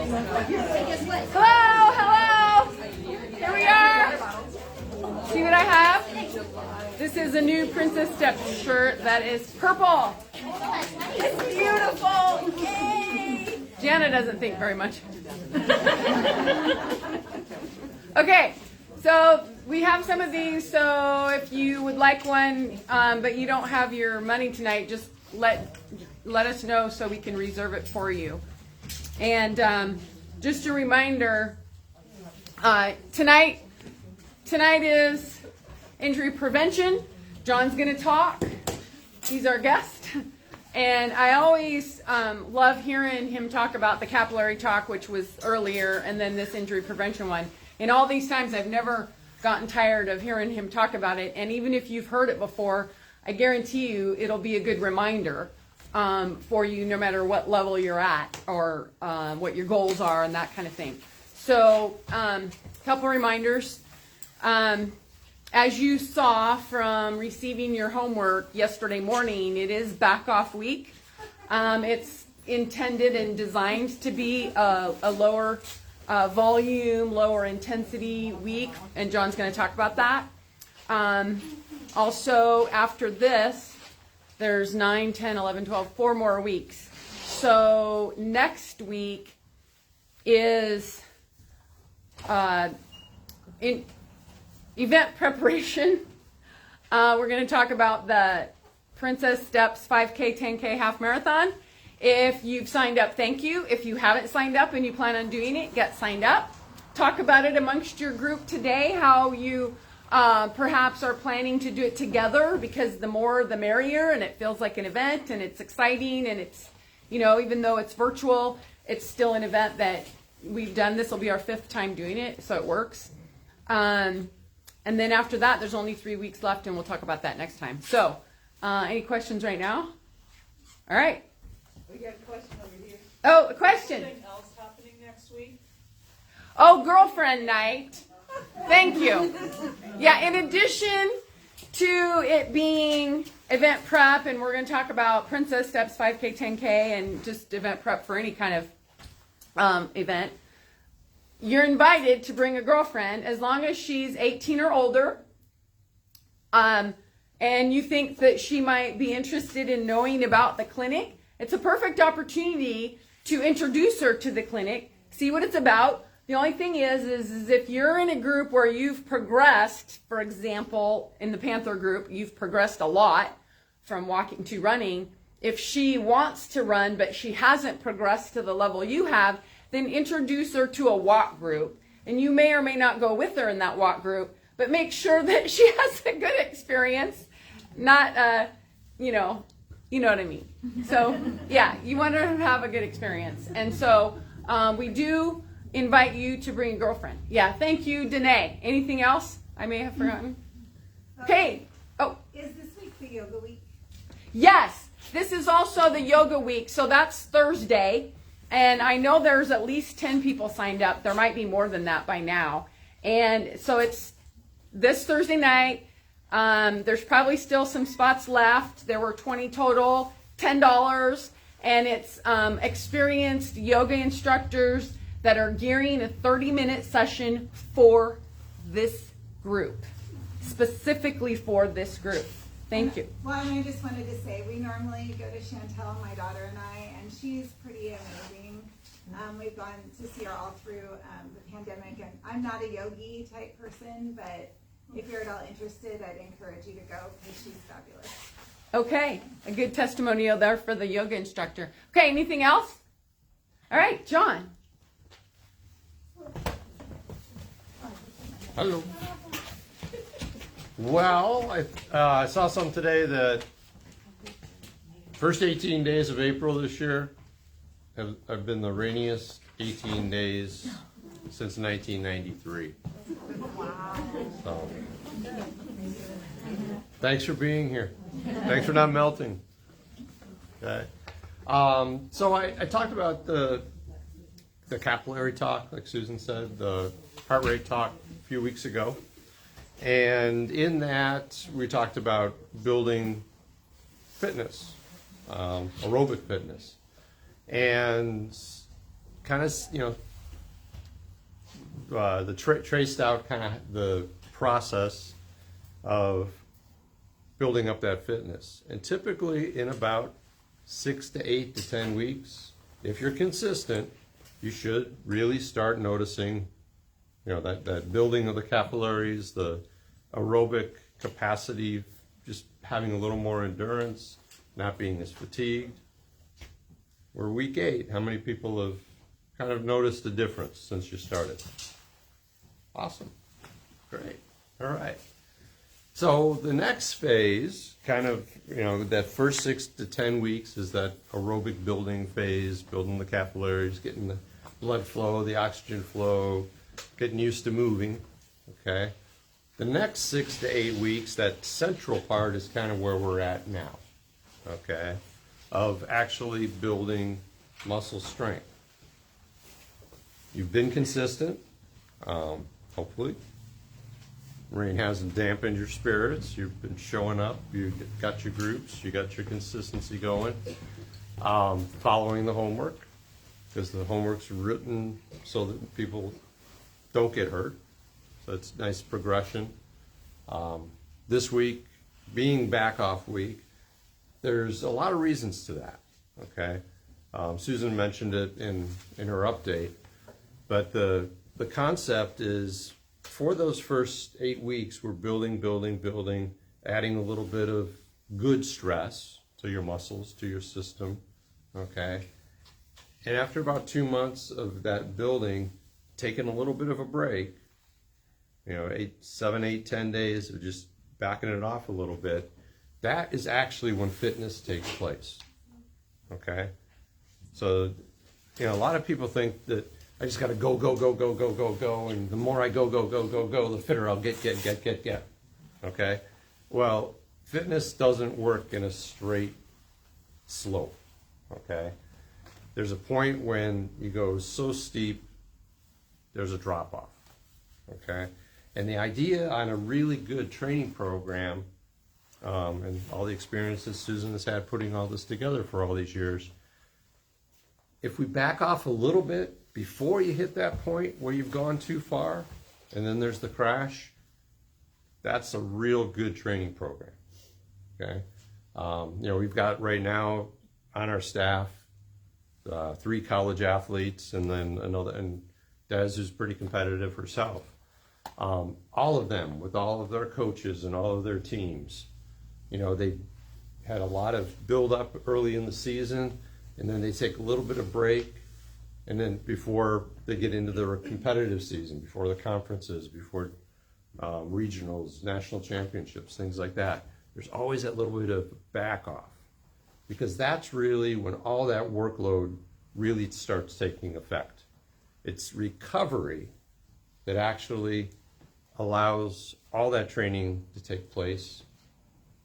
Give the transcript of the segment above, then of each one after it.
Hello, hello. Here we are. See what I have? This is a new Princess Steps shirt that is purple. It's beautiful. Yay! Jana doesn't think very much. Okay, so we have some of these. So if you would like one, but you don't have your money tonight, just let us know so we can reserve it for you. And just a reminder, tonight is injury prevention. John's going to talk. He's our guest. And I always love hearing him talk about the capillary talk, which was earlier, and then this injury prevention one. And all these times I've never gotten tired of hearing him talk about it. And even if you've heard it before, I guarantee you it'll be a good reminder for you no matter what level you're at or what your goals are and that kind of thing. So a couple reminders. As you saw from receiving your homework yesterday morning, it is back off week. It's intended and designed to be a lower volume, lower intensity week, and John's going to talk about that. Also, after this, there's 9, 10, 11, 12, 4 more weeks. So next week is in event preparation. We're going to talk about the Princess Steps 5K, 10K half marathon. If you've signed up, thank you. If you haven't signed up and you plan on doing it, get signed up. Talk about it amongst your group today, how you perhaps are planning to do it together, because the more the merrier, and it feels like an event and it's exciting, and it's, you know, even though it's virtual, it's still an event that we've done. This will be our 5th time doing it, so it works. And then after that, there's only 3 weeks left, and we'll talk about that next time. So, any questions right now? All right. We got a question over here. Oh, a question. Anything else happening next week? Oh, girlfriend night. Thank you. Yeah, in addition to it being event prep, and we're going to talk about Princess Steps 5K, 10K, and just event prep for any kind of event, you're invited to bring a girlfriend as long as she's 18 or older, and you think that she might be interested in knowing about the clinic. It's a perfect opportunity to introduce her to the clinic, see what it's about. The only thing is if you're in a group where you've progressed, for example, in the Panther group, you've progressed a lot from walking to running. If she wants to run, but she hasn't progressed to the level you have, then introduce her to a walk group. And you may or may not go with her in that walk group, but make sure that she has a good experience, not, you know what I mean. So, yeah, you want her to have a good experience. And so we do invite you to bring a girlfriend. Yeah, thank you, Danae. Anything else I may have forgotten? Okay. Oh. Is this week the yoga week? Yes, this is also the yoga week. So that's Thursday. And I know there's at least 10 people signed up. There might be more than that by now. And so it's this Thursday night. There's probably still some spots left. There were 20 total, $10. And it's experienced yoga instructors that are gearing a 30-minute session for this group, specifically for this group. Thank you. Well, and I just wanted to say, we normally go to Chantel, my daughter and I, and she's pretty amazing. We've gone to see her all through the pandemic, and I'm not a yogi type person, but if you're at all interested, I'd encourage you to go because she's fabulous. Okay, a good testimonial there for the yoga instructor. Okay, anything else? All right, John. Hello. Well, I saw some today that first 18 days of April this year have been the rainiest 18 days since 1993. Wow. So, thanks for being here. Thanks for not melting. Okay. So I talked about the capillary talk, like Susan said, the heart rate talk a few weeks ago. And in that, we talked about building fitness, aerobic fitness. And kind of, traced out kind of the process of building up that fitness. And typically in about 6 to 8 to 10 weeks, if you're consistent, you should really start noticing, that building of the capillaries, the aerobic capacity, just having a little more endurance, not being as fatigued. We're week 8. How many people have kind of noticed a difference since you started? Awesome. Great. All right. So the next phase, kind of, that first 6 to 10 weeks is that aerobic building phase, building the capillaries, getting the blood flow, the oxygen flow, getting used to moving, okay? The next 6 to 8 weeks, that central part is kind of where we're at now, okay? Of actually building muscle strength. You've been consistent, hopefully. Rain hasn't dampened your spirits. You've been showing up. You got your groups. You got your consistency going. Following the homework, because the homework's written so that people don't get hurt. So it's nice progression. This week, being back off week, there's a lot of reasons to that. Okay, Susan mentioned it in her update, but the concept is, for those first 8 weeks, we're building, adding a little bit of good stress to your muscles, to your system, okay? And after about 2 months of that building, taking a little bit of a break, 7, 8, 10 days of just backing it off a little bit, that is actually when fitness takes place, okay? So, a lot of people think that I just got to go, and the more I go, the fitter I'll get. Okay? Well, fitness doesn't work in a straight slope. Okay? There's a point when you go so steep, there's a drop off. Okay? And the idea on a really good training program, and all the experiences Susan has had putting all this together for all these years, if we back off a little bit before you hit that point where you've gone too far, and then there's the crash, that's a real good training program. Okay, we've got right now on our staff 3 college athletes, and then another, and Des, who's pretty competitive herself. All of them, with all of their coaches and all of their teams, they had a lot of build up early in the season, and then they take a little bit of break. And then before they get into the competitive season, before the conferences, before regionals, national championships, things like that, there's always that little bit of back off. Because that's really when all that workload really starts taking effect. It's recovery that actually allows all that training to take place,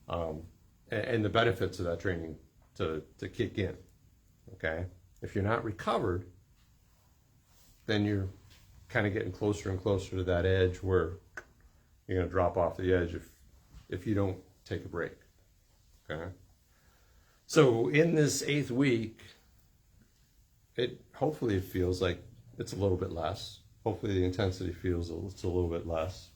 and the benefits of that training to kick in. Okay? If you're not recovered, then you're kind of getting closer and closer to that edge where you're going to drop off the edge if you don't take a break. Okay? So in this 8th week, hopefully it feels like it's a little bit less. Hopefully the intensity feels it's a little bit less.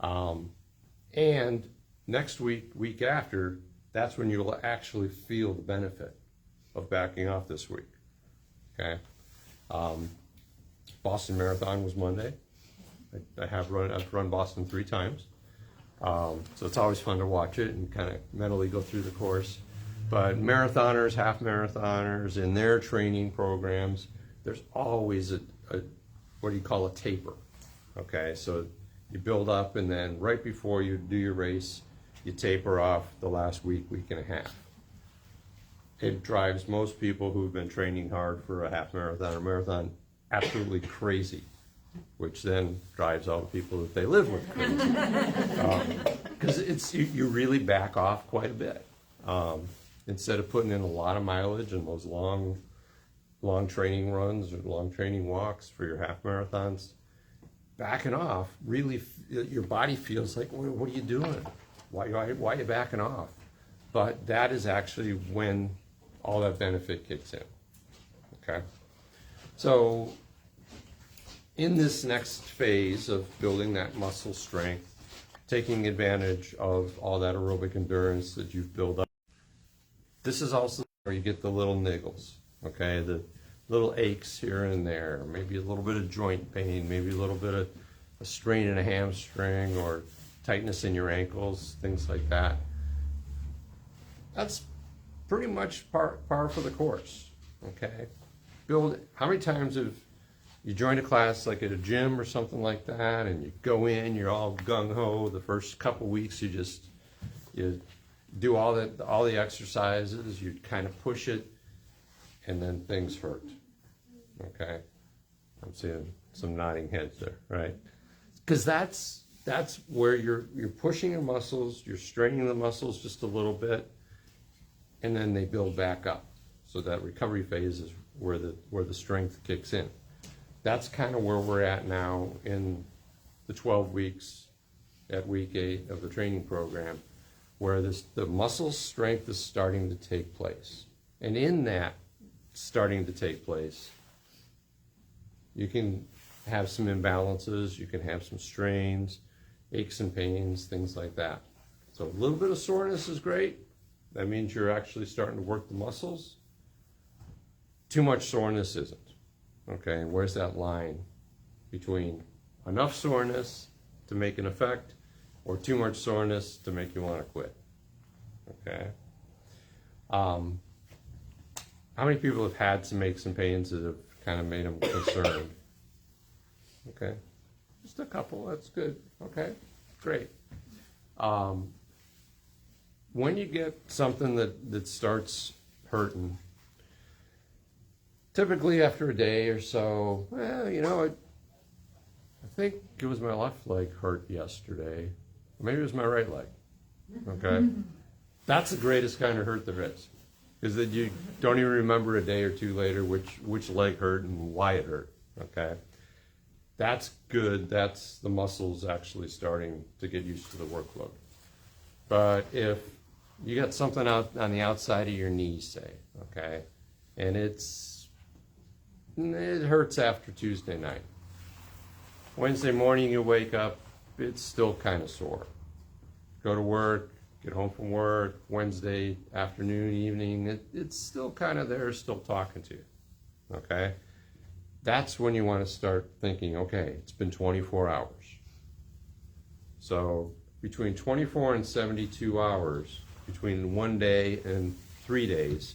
And next week after, that's when you'll actually feel the benefit of backing off this week. Okay? Boston Marathon was Monday. I've run Boston 3 times. So it's always fun to watch it and kind of mentally go through the course. But marathoners, half marathoners, in their training programs, there's always a what do you call a taper? Okay, so you build up, and then right before you do your race, you taper off the last week and a half. It drives most people who've been training hard for a half marathon or marathon absolutely crazy, which then drives all the people that they live with crazy. Because you really back off quite a bit. Instead of putting in a lot of mileage and those long training runs or long training walks for your half marathons, backing off, really, your body feels like, what are you doing? Why are you backing off? But that is actually when all that benefit kicks in. Okay? So in this next phase of building that muscle strength, taking advantage of all that aerobic endurance that you've built up, this is also where you get the little niggles, okay? The little aches here and there, maybe a little bit of joint pain, maybe a little bit of a strain in a hamstring or tightness in your ankles, things like that. That's pretty much par for the course, okay? How many times have you joined a class like at a gym or something like that, and you go in, you're all gung-ho, the first couple weeks you do all the exercises, you kind of push it, and then things hurt, okay? I'm seeing some nodding heads there, right? Because that's where you're pushing your muscles, you're straining the muscles just a little bit, and then they build back up. So that recovery phase is where the strength kicks in. That's kind of where we're at now in the 12 weeks at week 8 of the training program, where the muscle strength is starting to take place. And in that starting to take place, you can have some imbalances, you can have some strains, aches and pains, things like that. So a little bit of soreness is great. That means you're actually starting to work the muscles. Too much soreness isn't. Okay, and where's that line between enough soreness to make an effect or too much soreness to make you want to quit? Okay. How many people have had some aches and pains that have kind of made them concerned? Okay, just a couple, that's good. Okay, great. When you get something that starts hurting, typically after a day or so, well, you know, I think it was my left leg hurt yesterday. Maybe it was my right leg. Okay? That's the greatest kind of hurt there is. Because then you don't even remember a day or two later which leg hurt and why it hurt. Okay? That's good. That's the muscles actually starting to get used to the workload. But if you got something out on the outside of your knee, say, okay, and it hurts after Tuesday night. Wednesday morning you wake up, it's still kind of sore. Go to work, get home from work, Wednesday afternoon, evening, it's still kind of there, still talking to you, okay? That's when you want to start thinking, okay, it's been 24 hours. So between 24 and 72 hours, between 1 day and 3 days,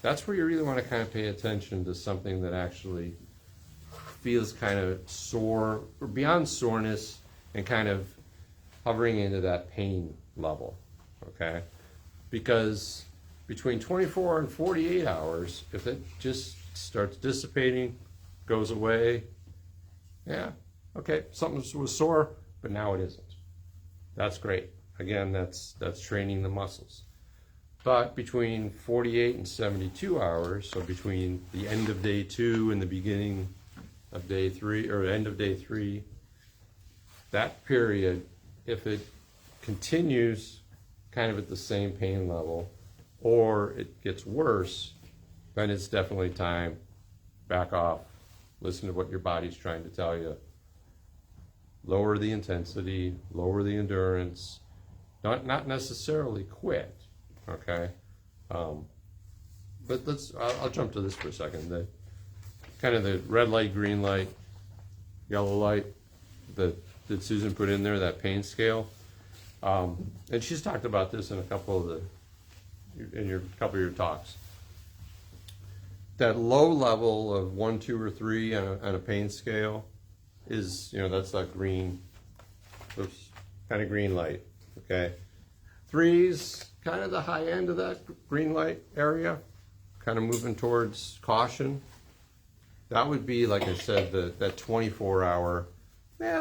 that's where you really want to kind of pay attention to something that actually feels kind of sore, or beyond soreness, and kind of hovering into that pain level, okay? Because between 24 and 48 hours, if it just starts dissipating, goes away, yeah, okay, something was sore, but now it isn't. That's great. Again, that's training the muscles. But between 48 and 72 hours, so between the end of day 2 and the beginning of day 3, or end of day 3, that period, if it continues kind of at the same pain level, or it gets worse, then it's definitely time, back off, listen to what your body's trying to tell you. Lower the intensity, lower the endurance, not necessarily quit, okay? But I'll jump to this for a second. Kind of the red light, green light, yellow light that Susan put in there, that pain scale. And she's talked about this in a couple of your talks. That low level of 1, 2, or 3 on a pain scale is, that's that green, kind of green light, okay? 3's kind of the high end of that green light area, kind of moving towards caution. That would be, like I said, that 24-hour,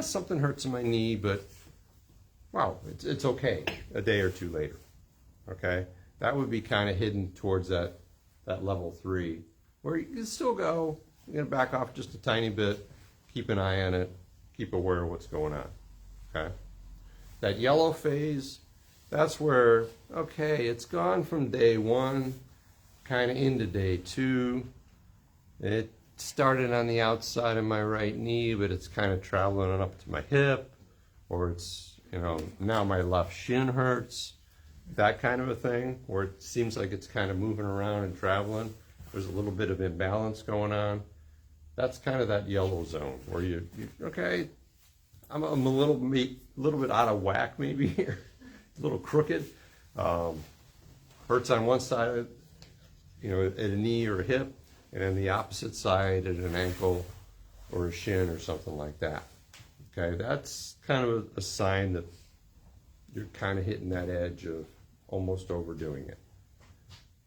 something hurts in my knee, but wow, it's okay a day or two later, okay? That would be kind of hidden towards that level 3, where you can still go, you're going to back off just a tiny bit, keep an eye on it, keep aware of what's going on, okay? That yellow phase, that's where, okay, it's gone from day 1 kind of into day 2. started on the outside of my right knee, but it's kind of traveling up to my hip, or it's, now my left shin hurts, that kind of a thing, where it seems like it's kind of moving around and traveling. There's a little bit of imbalance going on. That's kind of that yellow zone where you okay, I'm a little bit out of whack maybe here, a little crooked, hurts on one side, at a knee or a hip, and then the opposite side at an ankle or a shin or something like that. Okay, that's kind of a sign that you're kind of hitting that edge of almost overdoing it.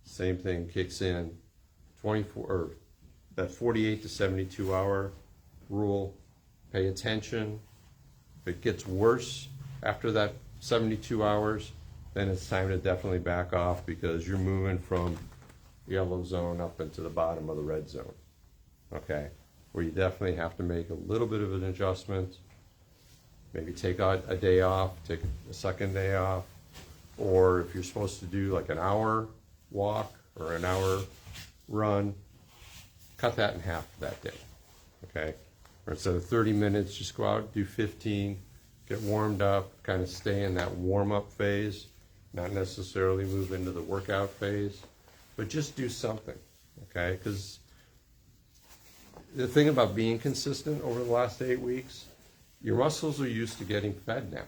Same thing kicks in, 48 to 72 hour rule. Pay attention. If it gets worse after that 72 hours, then it's time to definitely back off, because you're moving from yellow zone up into the bottom of the red zone. Okay, where you definitely have to make a little bit of an adjustment. Maybe take out a day off, take a second day off, or if you're supposed to do like an hour walk or an hour run, cut that in half for that day. Okay, or instead of 30 minutes, just go out, do 15, get warmed up, kind of stay in that warm-up phase, not necessarily move into the workout phase, but just do something. Okay, because the thing about being consistent over the last 8 weeks, your muscles are used to getting fed now.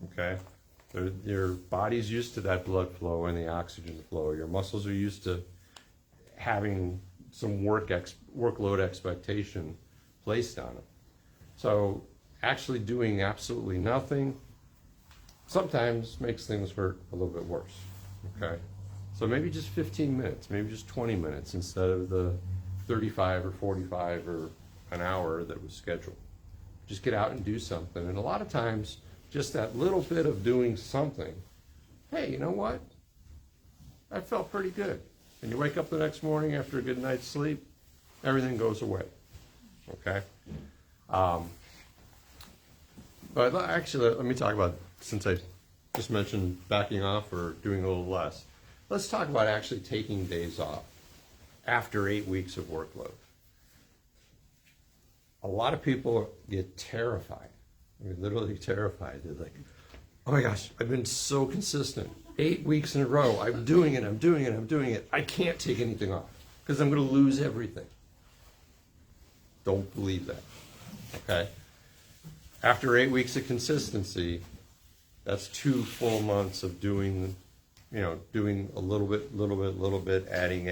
Okay, your body's used to that blood flow and the oxygen flow. Your muscles are used to having some workload expectation placed on them. So actually doing absolutely nothing sometimes makes things hurt a little bit worse. Okay, so maybe just 15 minutes, maybe just 20 minutes instead of the 35 or 45 or an hour that was scheduled. Just get out and do something. And a lot of times, just that little bit of doing something, hey, you know what? That felt pretty good. And you wake up the next morning after a good night's sleep, everything goes away. Okay? But actually, let me talk about, since I just mentioned backing off or doing a little less, let's talk about actually taking days off after 8 weeks of workload. A lot of people get terrified. I mean, literally terrified. They're like, oh my gosh, I've been so consistent. 8 weeks in a row, I'm doing it. I can't take anything off because I'm going to lose everything. Don't believe that. Okay? After 8 weeks of consistency, that's 2 full months of doing a little bit, adding.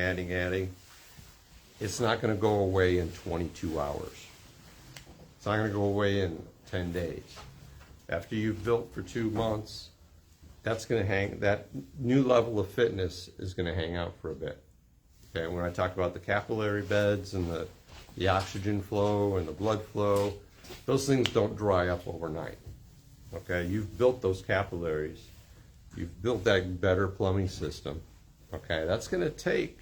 It's not going to go away in 22 hours. It's not going to go away in 10 days. After you've built for 2 months, that new level of fitness is going to hang out for a bit. Okay, when I talk about the capillary beds and the oxygen flow and the blood flow, those things don't dry up overnight. Okay, you've built those capillaries. You've built that better plumbing system. Okay, that's going to take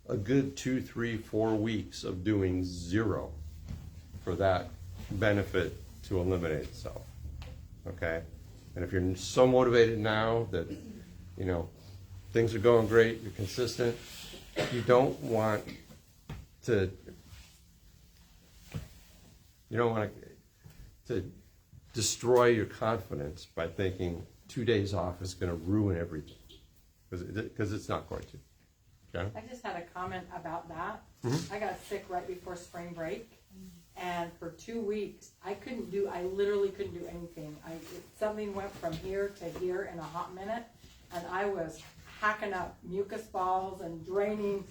a good 2, 3, 4 weeks of doing zero for that benefit to eliminate itself. Okay, and if you're so motivated now that things are going great, you're consistent, you don't want to destroy your confidence by thinking 2 days off is going to ruin everything, because it's not going to. Okay? I just had a comment about that. I got sick right before spring break, and for 2 weeks I literally couldn't do anything. Something went from here to here in a hot minute, and I was hacking up mucus balls and draining,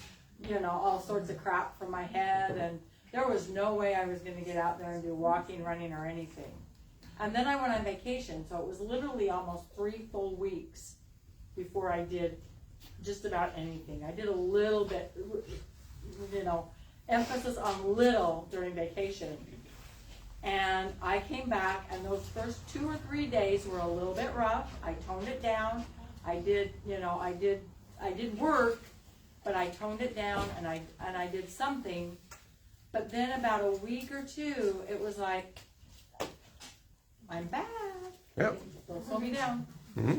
all sorts of crap from my head, and there was no way I was going to get out there and do walking, running, or anything. And then I went on vacation, so it was literally almost 3 full weeks before I did just about anything. I did a little bit, emphasis on little during vacation. And I came back, and those first 2 or 3 days were a little bit rough. I toned it down. I did work, but I toned it down, and I did something. But then about a week or two, it was like, I'm back. Yep. Don't slow me down. Mm-hmm.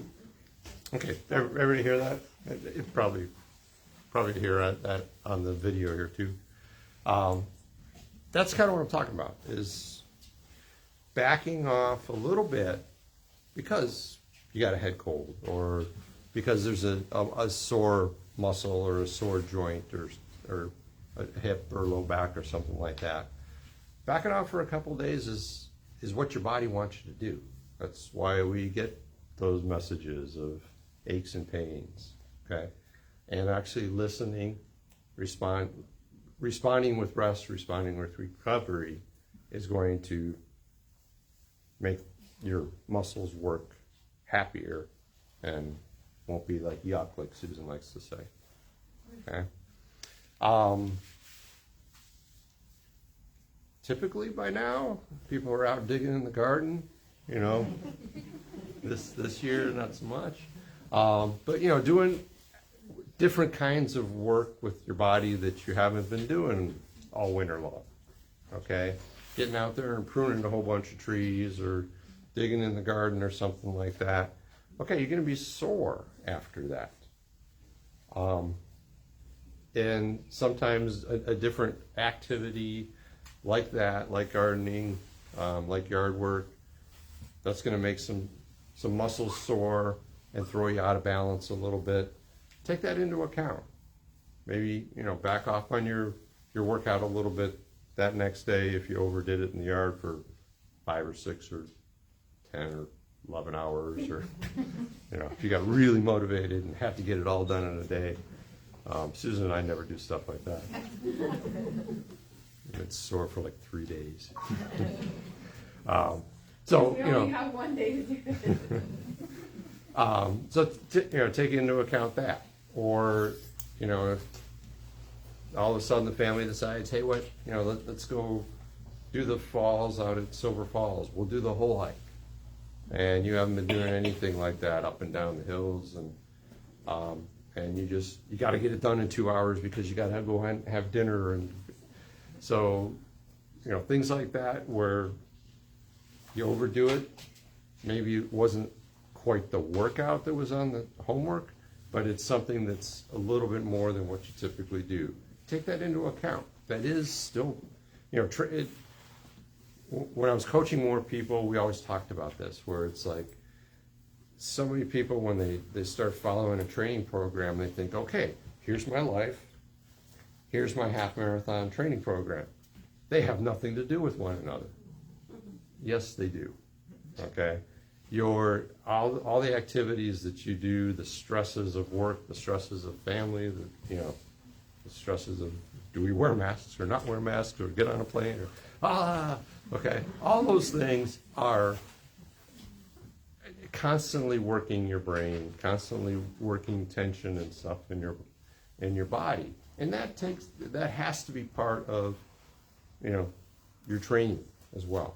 Okay, everybody hear that? It probably hear that on the video here too. That's kind of what I'm talking about, is backing off a little bit because you got a head cold, or because there's a sore muscle or a sore joint or a hip or low back or something like that. Backing off for a couple of days is what your body wants you to do. That's why we get those messages of aches and pains, okay? And actually listening, responding with rest, responding with recovery is going to make your muscles work happier and won't be like yuck, like Susan likes to say. Okay. Typically by now, people are out digging in the garden, you know. This year, not so much. But, you know, doing different kinds of work with your body that you haven't been doing all winter long, okay? Getting out there and pruning a whole bunch of trees or digging in the garden or something like that. Okay, you're going to be sore after that. And sometimes a different activity like that, like gardening, like yard work, that's going to make some muscles sore and throw you out of balance a little bit. Take that into account. Maybe, you know, back off on your workout a little bit that next day if you overdid it in the yard for 5 or 6 or 10 or 11 hours, or, you know, if you got really motivated and had to get it all done in a day. Susan and I never do stuff like that. It's sore for like 3 days. So, We you know. only have one day to do it. You know, take into account that. Or, you know, if all of a sudden the family decides, hey, what, you know, let's go do the falls out at Silver Falls. We'll do the whole hike. And you haven't been doing anything like that up and down the hills, and you got to get it done in 2 hours because you got to go and have dinner, and so, you know, things like that where you overdo it. Maybe it wasn't quite the workout that was on the homework, but it's something that's a little bit more than what you typically do. Take that into account. That is still, you know, when I was coaching more people, we always talked about this, where it's like so many people, when they start following a training program, they think, okay, here's my life, here's my half marathon training program. They have nothing to do with one another. Yes, they do. Okay? All the activities that you do, the stresses of work, the stresses of family, the stresses of, do we wear masks or not wear masks, or get on a plane, or okay, all those things are constantly working your brain, constantly working tension and stuff in your body, and that has to be part of, you know, your training as well.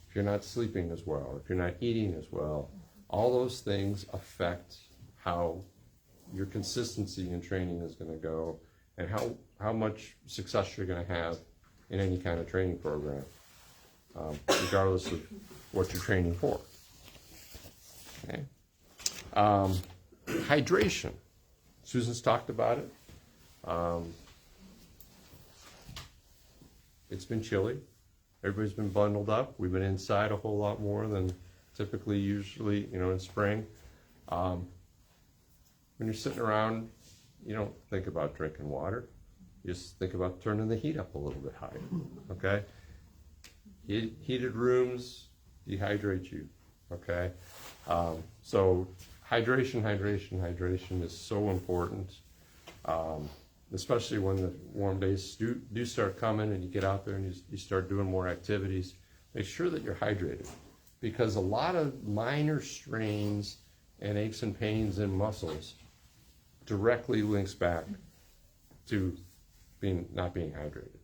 If you're not sleeping as well, or if you're not eating as well, all those things affect how your consistency in training is going to go, and how much success you're going to have in any kind of training program, regardless of what you're training for. Okay. Hydration. Susan's talked about it. It's been chilly. Everybody's been bundled up. We've been inside a whole lot more than usually, you know, in spring. When you're sitting around, you don't think about drinking water. You just think about turning the heat up a little bit higher, okay? Heated rooms dehydrate you, okay? So hydration is so important, especially when the warm days do start coming and you get out there and you start doing more activities. Make sure that you're hydrated, because a lot of minor strains and aches and pains in muscles directly links back to not being hydrated,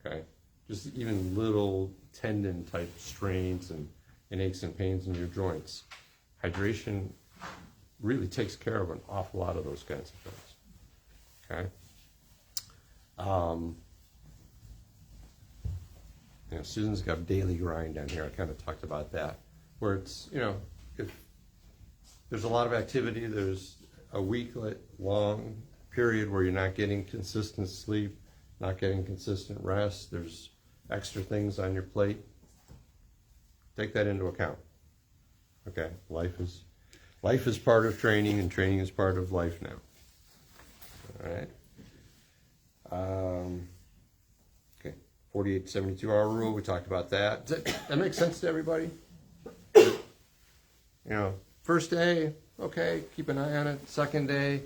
okay? Just even little tendon type strains and aches and pains in your joints. Hydration really takes care of an awful lot of those kinds of things, okay? You know, Susan's got daily grind down here. I kind of talked about that, where it's, you know, if there's a lot of activity, there's a week long period where you're not getting consistent sleep, not getting consistent rest, there's extra things on your plate. Take that into account. Okay, life is part of training, and training is part of life now. All right. Okay, 48 to 72 hour rule, we talked about that. Does that make sense to everybody? You know, first day, okay, keep an eye on it. Second day,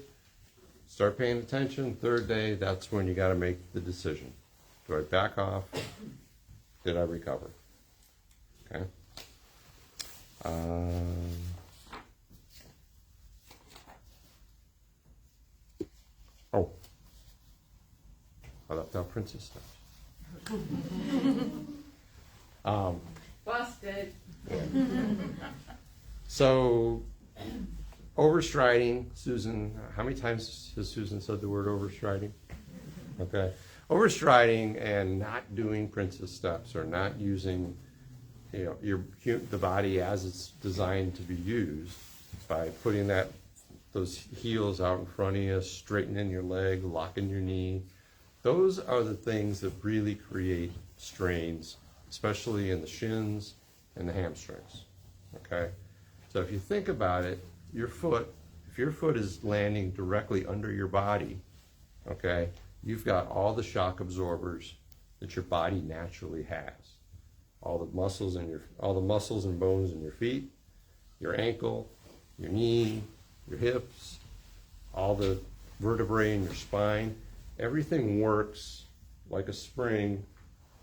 start paying attention. Third day, that's when you got to make the decision. Do I back off? Did I recover? Okay. Oh, I left out princess stuff. Busted. So, overstriding, Susan, how many times has Susan said the word overstriding? Okay. Overstriding and not doing princess steps, or not using, you know, the body as it's designed to be used, by putting those heels out in front of you, straightening your leg, locking your knee. Those are the things that really create strains, especially in the shins and the hamstrings. Okay? So if you think about it, if your foot is landing directly under your body, okay, you've got all the shock absorbers that your body naturally has. All the muscles and bones in your feet, your ankle, your knee, your hips, all the vertebrae in your spine. Everything works like a spring,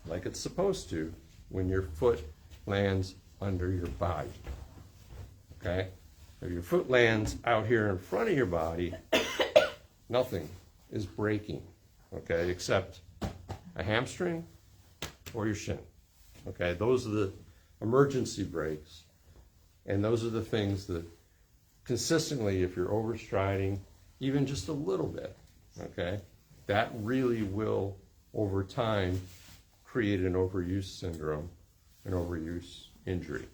like it's supposed to, when your foot lands under your body. Okay? If your foot lands out here in front of your body, nothing is breaking, okay, except a hamstring or your shin. Okay, those are the emergency brakes, and those are the things that consistently, if you're overstriding even just a little bit, okay, that really will, over time, create an overuse syndrome, an overuse injury.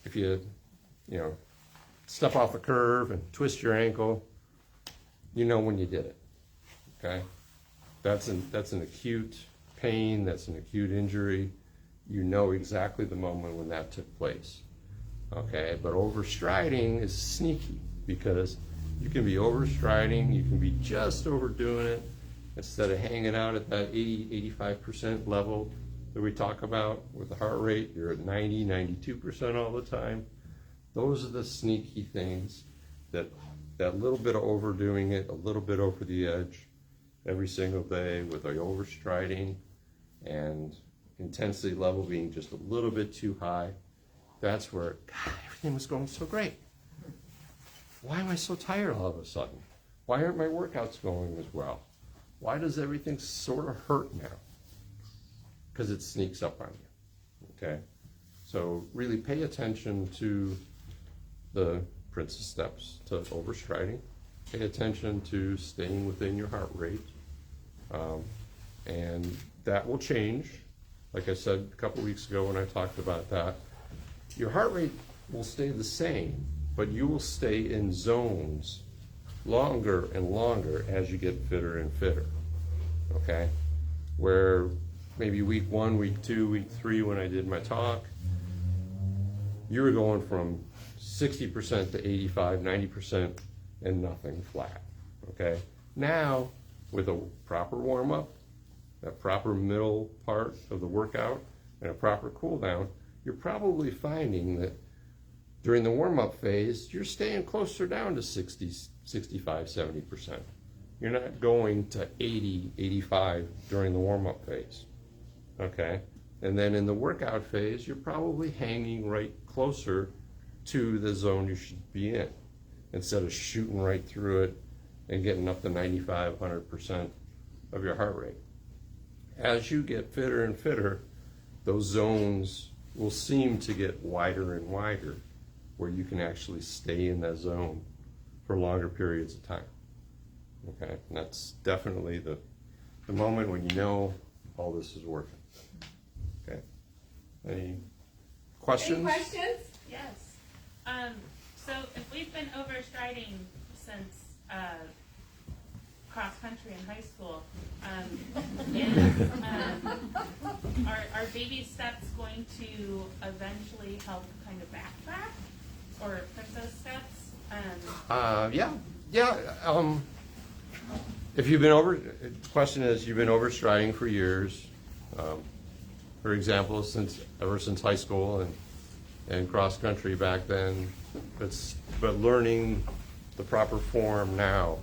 If you step off a curve and twist your ankle, you know when you did it, okay? That's an acute pain, that's an acute injury. You know exactly the moment when that took place, okay? But overstriding is sneaky, because you can be overstriding, you can be just overdoing it. Instead of hanging out at that 80-85% level that we talk about with the heart rate, you're at 90-92% all the time. Those are the sneaky things that little bit of overdoing it, a little bit over the edge every single day with the overstriding and intensity level being just a little bit too high. That's where, God, everything was going so great. Why am I so tired all of a sudden? Why aren't my workouts going as well? Why does everything sort of hurt now? Because it sneaks up on you, okay? So really pay attention to the princess steps to overstriding. Pay attention to staying within your heart rate. And that will change. Like I said a couple weeks ago when I talked about that, your heart rate will stay the same, but you will stay in zones longer and longer as you get fitter and fitter, okay? Where maybe week 1, week 2, week 3 when I did my talk, you were going from 60% to 85, 90% and nothing flat, okay? Now, with a proper warm-up, a proper middle part of the workout, and a proper cool-down, you're probably finding that during the warm-up phase, you're staying closer down to 60, 65, 70%. You're not going to 80, 85 during the warm-up phase, okay? And then in the workout phase, you're probably hanging right closer to the zone you should be in, instead of shooting right through it and getting up to 95, 100% of your heart rate. As you get fitter and fitter, those zones will seem to get wider and wider, where you can actually stay in that zone for longer periods of time. Okay, and that's definitely the moment when you know all this is working. Okay, any questions? Any questions? Yes. So if we've been overstriding since cross country in high school. Is are baby steps going to eventually help kind of backtrack, or princess steps? Yeah. If you've been the question is, you've been overstriding for years. For example, ever since high school and cross country back then, but learning the proper form now,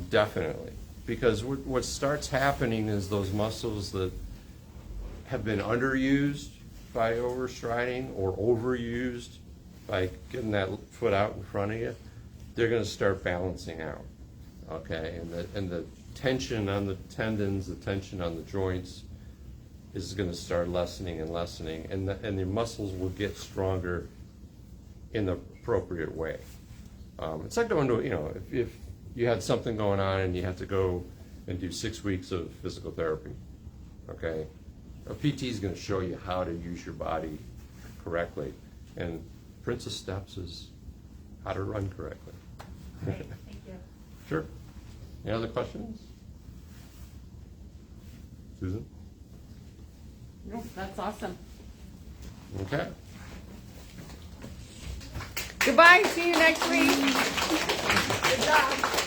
definitely. Because what starts happening is those muscles that have been underused by overstriding or overused by getting that foot out in front of you, they're going to start balancing out. Okay, and the tension on the tendons, the tension on the joints is going to start lessening and lessening, and the muscles will get stronger in the appropriate way. It's like going to, if you had something going on and you had to go and do 6 weeks of physical therapy, okay? A PT is going to show you how to use your body correctly, and Princess Steps is how to run correctly. Great, thank you. Sure. Any other questions? Susan? No, that's awesome. Okay. Goodbye. See you next week. Good job.